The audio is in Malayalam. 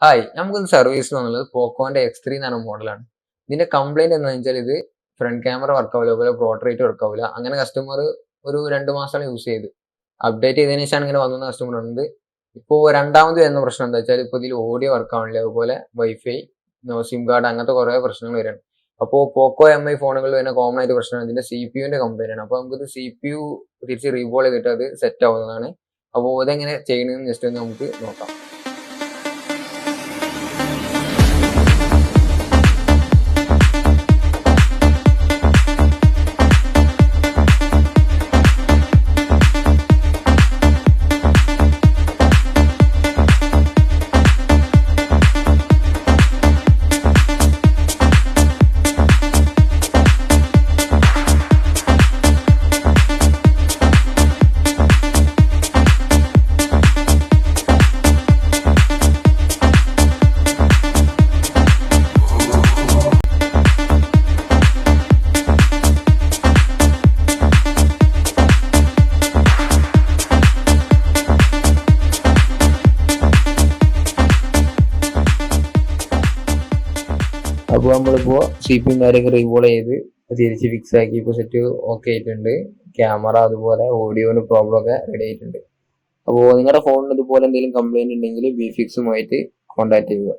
ഹായ്, നമുക്കൊന്ന് സർവീസ് എന്നുള്ളത് പോക്കോന്റെ X3 എന്ന് പറഞ്ഞ മോഡലാണ്. ഇതിന്റെ കംപ്ലൈന്റ് എന്താണെന്ന് വെച്ചാൽ ഇത് ഫ്രണ്ട് ക്യാമറ വർക്ക് ആവില്ല, അതുപോലെ പോർട്രേറ്റ് വർക്ക് ആവില്ല. അങ്ങനെ കസ്റ്റമർ ഒരു 2 മാസമാണ് യൂസ് ചെയ്ത് അപ്ഡേറ്റ് ചെയ്തതിനു ശേഷമാണ് ഇങ്ങനെ വന്ന കസ്റ്റമർ ഉണ്ട്. ഇപ്പോൾ രണ്ടാമത് വരുന്ന പ്രശ്നം എന്താ വെച്ചാൽ ഇപ്പോൾ ഇതിൽ ഓഡിയോ വർക്ക് ആവണില്ല, അതുപോലെ വൈഫൈ, സിം കാർഡ്, അങ്ങനത്തെ കുറേ പ്രശ്നങ്ങൾ വരികയാണ്. അപ്പോൾ പോക്കോ MI ഫോണുകളിൽ വരുന്ന കോമൺ ആയിട്ട് പ്രശ്നമാണ് ഇതിന്റെ CPU കംപ്ലൈന്റ് ആണ്. അപ്പോൾ നമുക്കിത് CPU തിരിച്ച് റീബോൾ ചെയ്തിട്ട് അത് സെറ്റ് ആവുന്നതാണ്. അപ്പോൾ ഇതെങ്ങനെ ചെയ്യണമെന്ന് ജസ്റ്റ് ഒന്ന് നമുക്ക് നോക്കാം. അപ്പോൾ നമ്മളിപ്പോൾ CPU കാര്യമൊക്കെ റീവോൾ ചെയ്ത് തിരിച്ച് ഫിക്സ് ആക്കി ഇപ്പോൾ സെറ്റ് ഓക്കെ ആയിട്ടുണ്ട്. ക്യാമറ അതുപോലെ ഓഡിയോന് പ്രോബ്ലം ഒക്കെ റെഡി ആയിട്ടുണ്ട്. അപ്പോൾ നിങ്ങളുടെ ഫോണിന് ഇതുപോലെ എന്തെങ്കിലും കംപ്ലൈന്റ് ഉണ്ടെങ്കിൽ ബി ഫിക്സുമായിട്ട് കോൺടാക്ട് ചെയ്യുക.